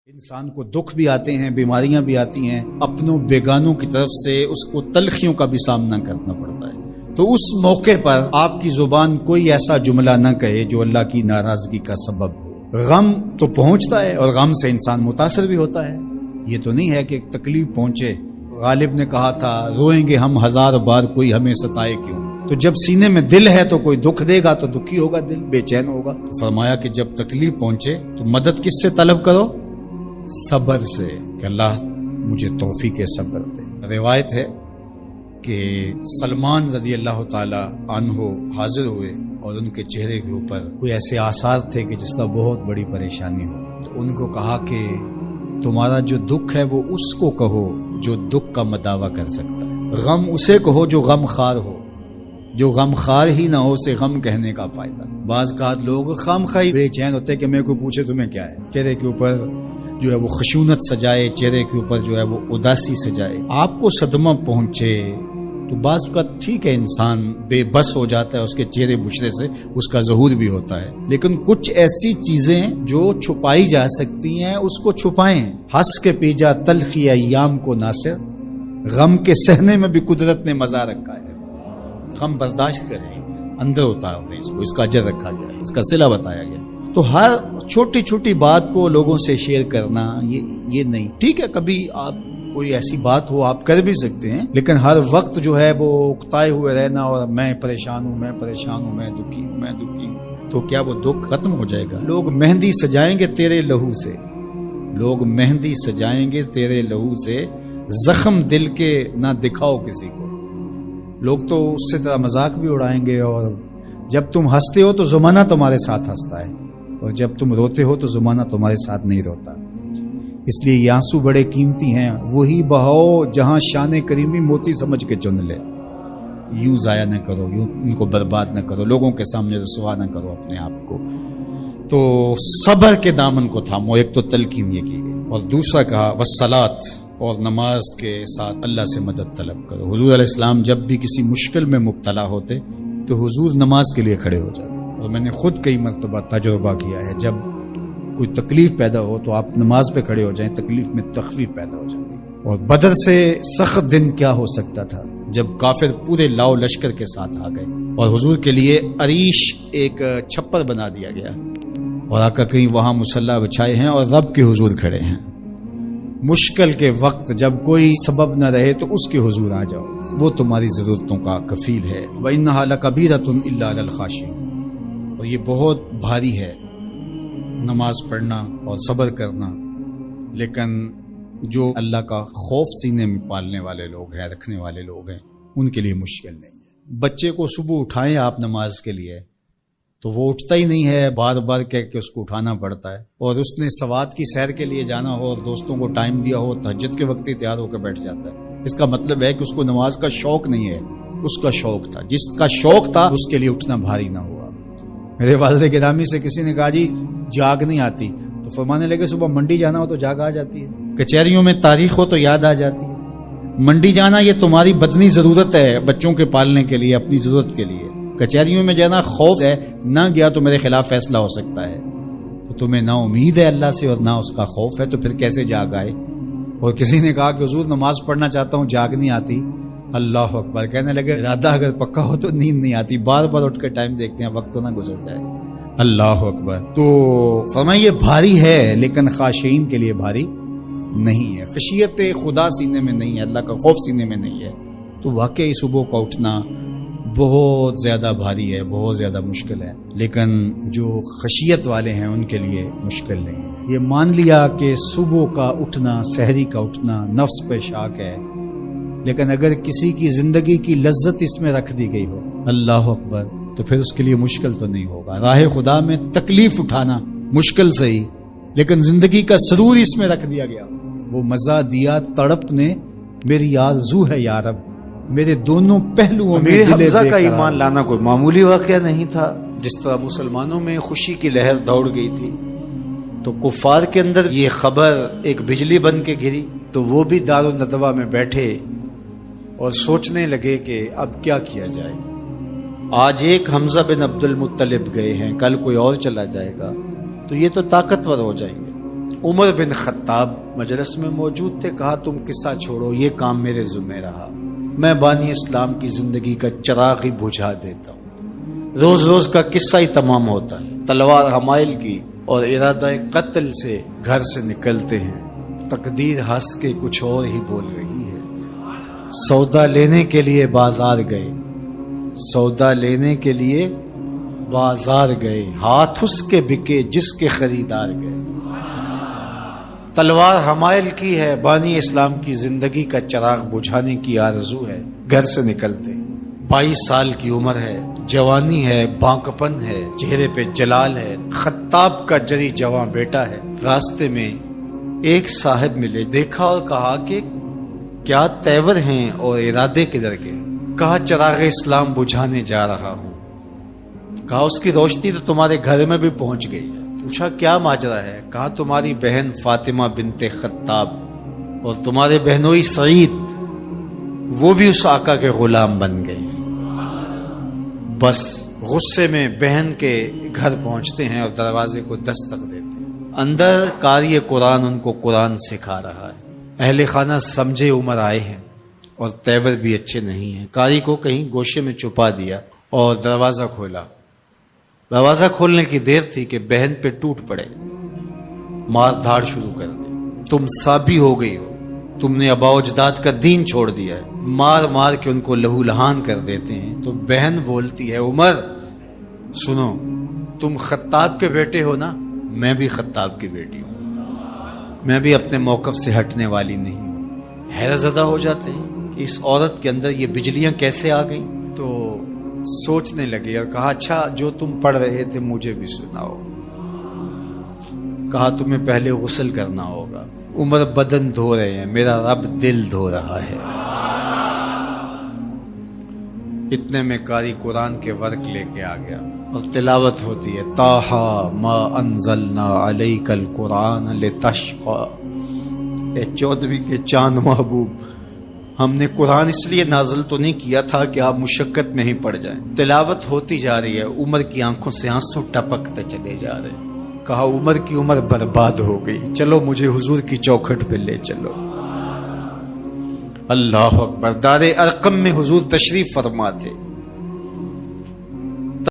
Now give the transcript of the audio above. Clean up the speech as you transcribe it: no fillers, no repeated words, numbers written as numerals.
انسان کو دکھ بھی آتے ہیں، بیماریاں بھی آتی ہیں، اپنوں بیگانوں کی طرف سے اس کو تلخیوں کا بھی سامنا کرنا پڑتا ہے۔ تو اس موقع پر آپ کی زبان کوئی ایسا جملہ نہ کہے جو اللہ کی ناراضگی کا سبب ہو۔ غم تو پہنچتا ہے اور غم سے انسان متاثر بھی ہوتا ہے۔ یہ تو نہیں ہے کہ ایک تکلیف پہنچے۔ غالب نے کہا تھا روئیں گے ہم ہزار بار کوئی ہمیں ستائے کیوں۔ تو جب سینے میں دل ہے تو کوئی دکھ دے گا تو دکھی ہوگا، دل بے چین ہوگا۔ فرمایا کہ جب تکلیف پہنچے تو مدد کس سے طلب کرو؟ صبر سے، کہ اللہ مجھے توفیق صبر دے۔ روایت ہے کہ سلمان رضی اللہ تعالی عنہ حاضر ہوئے اور ان کے چہرے کے اوپر کوئی ایسے آثار تھے کہ جس کا بہت بڑی پریشانی ہو۔ تو ان کو کہا کہ تمہارا جو دکھ ہے وہ اس کو کہو جو دکھ کا مداوع کر سکتا ہے، غم اسے کہو جو غم خار ہو، جو غم خار ہی نہ ہو سے غم کہنے کا فائدہ۔ بعض کا لوگ خام خواہ بے چین ہوتے کہ میں کوئی پوچھے تمہیں کیا ہے، چہرے کے اوپر جو ہے وہ خشونت سجائے، چہرے کے اوپر جو ہے وہ اداسی سجائے۔ آپ کو صدمہ پہنچے تو بعض کا ٹھیک ہے، انسان بے بس ہو جاتا ہے، اس کے چہرے بچھڑے سے اس کا ظہور بھی ہوتا ہے، لیکن کچھ ایسی چیزیں جو چھپائی جا سکتی ہیں اس کو چھپائیں۔ ہنس کے پی جا تلخی ایام کو ناصر، غم کے سہنے میں بھی قدرت نے مزہ رکھا ہے۔ غم برداشت کریں، اندر اتار دیں اس کو، اس کا اجر رکھا گیا ہے، اس کا صلہ بتایا گیا۔ تو ہر چھوٹی چھوٹی بات کو لوگوں سے شیئر کرنا یہ نہیں ٹھیک ہے۔ کبھی آپ کوئی ایسی بات ہو آپ کر بھی سکتے ہیں، لیکن ہر وقت جو ہے وہ اکتائے ہوئے رہنا اور میں پریشان ہوں، میں پریشان ہوں، میں دکھی ہوں، میں دکھی ہوں، تو کیا وہ دکھ ختم ہو جائے گا؟ لوگ مہندی سجائیں گے تیرے لہو سے، لوگ مہندی سجائیں گے تیرے لہو سے، زخم دل کے نہ دکھاؤ کسی کو۔ لوگ تو اس سے طرح مذاق بھی اڑائیں گے، اور جب تم ہنستے ہو تو زمانہ تمہارے ساتھ ہنستا ہے، اور جب تم روتے ہو تو زمانہ تمہارے ساتھ نہیں روتا۔ اس لیے یہ آنسو بڑے قیمتی ہیں، وہی بہاؤ جہاں شان کریمی موتی سمجھ کے چن لے۔ یوں ضائع نہ کرو، یوں ان کو برباد نہ کرو، لوگوں کے سامنے رسوا نہ کرو اپنے آپ کو۔ تو صبر کے دامن کو تھامو، ایک تو تلقین یہ کی گئی، اور دوسرا کہا والصلاۃ، اور نماز کے ساتھ اللہ سے مدد طلب کرو۔ حضور علیہ السلام جب بھی کسی مشکل میں مبتلا ہوتے تو حضور نماز کے لیے کھڑے ہو جاتے، اور میں نے خود کئی مرتبہ تجربہ کیا ہے، جب کوئی تکلیف پیدا ہو تو آپ نماز پہ کھڑے ہو جائیں، تکلیف میں تخفیف پیدا ہو جاتی۔ اور بدر سے سخت دن کیا ہو سکتا تھا جب کافر پورے لاؤ لشکر کے ساتھ آ گئے، اور حضور کے لیے عریش ایک چھپر بنا دیا گیا، اور آقا کہیں وہاں مصلی بچھائے ہیں اور رب کے حضور کھڑے ہیں۔ مشکل کے وقت جب کوئی سبب نہ رہے تو اس کے حضور آ جاؤ، وہ تمہاری ضرورتوں کا کفیل ہے۔ وَإِنَّهَا لَكَبِيرَةٌ إِلَّا عَلَى الْخَاشِعِينَ، اور یہ بہت بھاری ہے نماز پڑھنا اور صبر کرنا، لیکن جو اللہ کا خوف سینے میں پالنے والے لوگ ہیں، رکھنے والے لوگ ہیں، ان کے لیے مشکل نہیں ہے۔ بچے کو صبح اٹھائیں آپ نماز کے لیے تو وہ اٹھتا ہی نہیں ہے، بار بار کہہ کے اس کو اٹھانا پڑتا ہے، اور اس نے سوات کی سیر کے لیے جانا ہو اور دوستوں کو ٹائم دیا ہو، تہجد کے وقت ہی تیار ہو کے بیٹھ جاتا ہے۔ اس کا مطلب ہے کہ اس کو نماز کا شوق نہیں ہے، اس کا شوق تھا، جس کا شوق تھا اس کے لیے اٹھنا بھاری نہ ہوا۔ میرے والد گرامی سے کسی نے کہا جی جاگ نہیں آتی، تو فرمانے لگے صبح منڈی جانا ہو تو جاگ آ جاتی ہے، کچہریوں میں تاریخ ہو تو یاد آ جاتی ہے۔ منڈی جانا یہ تمہاری بدنی ضرورت ہے بچوں کے پالنے کے لیے، اپنی ضرورت کے لیے۔ کچہریوں میں جانا خوف ہے، نہ گیا تو میرے خلاف فیصلہ ہو سکتا ہے، تو تمہیں نہ امید ہے اللہ سے اور نہ اس کا خوف ہے، تو پھر کیسے جاگ آئے؟ اور کسی نے کہا کہ حضور نماز پڑھنا چاہتا ہوں، جاگ نہیں آتی۔ اللہ اکبر، کہنے لگے ارادہ اگر پکا ہو تو نیند نہیں آتی، بار بار اٹھ کے ٹائم دیکھتے ہیں وقت تو نہ گزر جائے۔ اللہ اکبر۔ تو فرمایا یہ بھاری ہے لیکن خاشعین کے لیے بھاری نہیں ہے، خشیت خدا سینے میں نہیں ہے، اللہ کا خوف سینے میں نہیں ہے، تو واقعی صبح کا اٹھنا بہت زیادہ بھاری ہے، بہت زیادہ مشکل ہے، لیکن جو خشیت والے ہیں ان کے لیے مشکل نہیں ہے۔ یہ مان لیا کہ صبح کا اٹھنا، سحری کا اٹھنا نفس پہ شاک ہے، لیکن اگر کسی کی زندگی کی لذت اس میں رکھ دی گئی ہو، اللہ اکبر، تو پھر اس کے لیے مشکل تو نہیں ہوگا۔ راہ خدا میں تکلیف اٹھانا مشکل صحیح، لیکن زندگی کا سرور اس میں رکھ دیا گیا۔ وہ مزہ دیا تڑپ نے، میری آرزو ہے یا رب، میرے دونوں پہلوؤں میں حمزہ کا ایمان لانا کوئی معمولی واقعہ نہیں تھا۔ جس طرح مسلمانوں میں خوشی کی لہر دوڑ گئی تھی تو کفار کے اندر یہ خبر ایک بجلی بن کے گری، تو وہ بھی دارالندوہ میں بیٹھے اور سوچنے لگے کہ اب کیا کیا جائے۔ آج ایک حمزہ بن عبد المطلب گئے ہیں، کل کوئی اور چلا جائے گا تو یہ تو طاقتور ہو جائیں گے، عمر بن خطاب مجلس میں موجود تھے. کہا تم قصہ چھوڑو، یہ کام میرے ذمہ رہا، میں بانی اسلام کی زندگی کا چراغ ہی بجھا دیتا ہوں. روز روز کا قصہ ہی تمام ہوتا ہے. تلوار حمائل کی اور ارادہ قتل سے گھر سے نکلتے ہیں. تقدیر ہنس کے کچھ اور ہی بول رہی ہے. سودا لینے کے لیے بازار گئے، سودا لینے کے لیے بازار گئے، ہاتھ اس کے بکے جس کے خریدار گئے. تلوار حمائل کی ہے، بانی اسلام کی زندگی کا چراغ بجھانے کی آرزو ہے. گھر سے نکلتے 22 سال کی عمر ہے، جوانی ہے، بانکپن ہے، چہرے پہ جلال ہے. خطاب کا جری جواں بیٹا ہے. راستے میں ایک صاحب ملے، دیکھا اور کہا کہ کیا تیور ہیں اور ارادے کدھر کے؟ کہا چراغ اسلام بجھانے جا رہا ہوں. کہا اس کی روشنی تو تمہارے گھر میں بھی پہنچ گئی. پوچھا کیا ماجرا ہے؟ کہا تمہاری بہن فاطمہ بنت خطاب اور تمہارے بہنوئی سعید وہ بھی اس آقا کے غلام بن گئے. بس غصے میں بہن کے گھر پہنچتے ہیں اور دروازے کو دستک دیتے ہیں. اندر قاری قرآن ان کو قرآن سکھا رہا ہے. اہل خانہ سمجھے عمر آئے ہیں اور تیور بھی اچھے نہیں ہیں. قاری کو کہیں گوشے میں چھپا دیا اور دروازہ کھولا. دروازہ کھولنے کی دیر تھی کہ بہن پہ ٹوٹ پڑے، مار دھاڑ شروع کر دی. تم سابی ہو گئی ہو، تم نے آباء و اجداد کا دین چھوڑ دیا ہے. مار مار کے ان کو لہو لہان کر دیتے ہیں. تو بہن بولتی ہے عمر سنو، تم خطاب کے بیٹے ہو نا، میں بھی خطاب کی بیٹی ہوں، میں بھی اپنے موقف سے ہٹنے والی نہیں ہوں. حیرت زدہ ہو جاتے ہیں کہ اس عورت کے اندر یہ بجلیاں کیسے آ گئیں. تو سوچنے لگے اور کہا اچھا جو تم پڑھ رہے تھے مجھے بھی سناؤ. کہا تمہیں پہلے غسل کرنا ہوگا. عمر بدن دھو رہے ہیں، میرا رب دل دھو رہا ہے. اتنے میں قاری قرآن کے ورق لے کے آ گیا اور تلاوت ہوتی ہے طٰہٰ ما انزلنا علیک القرآن لتشقیٰ. اے 14ویں کے چاند محبوب، ہم نے قرآن اس لیے نازل تو نہیں کیا تھا کہ آپ مشقت میں ہی پڑ جائیں. تلاوت ہوتی جا رہی ہے، عمر کی آنکھوں سے آنسو ٹپکتے چلے جا رہے ہیں. کہا عمر کی عمر برباد ہو گئی، چلو مجھے حضور کی چوکھٹ پہ لے چلو. اللہ اکبر. دار ارقم میں حضور تشریف فرما تھے.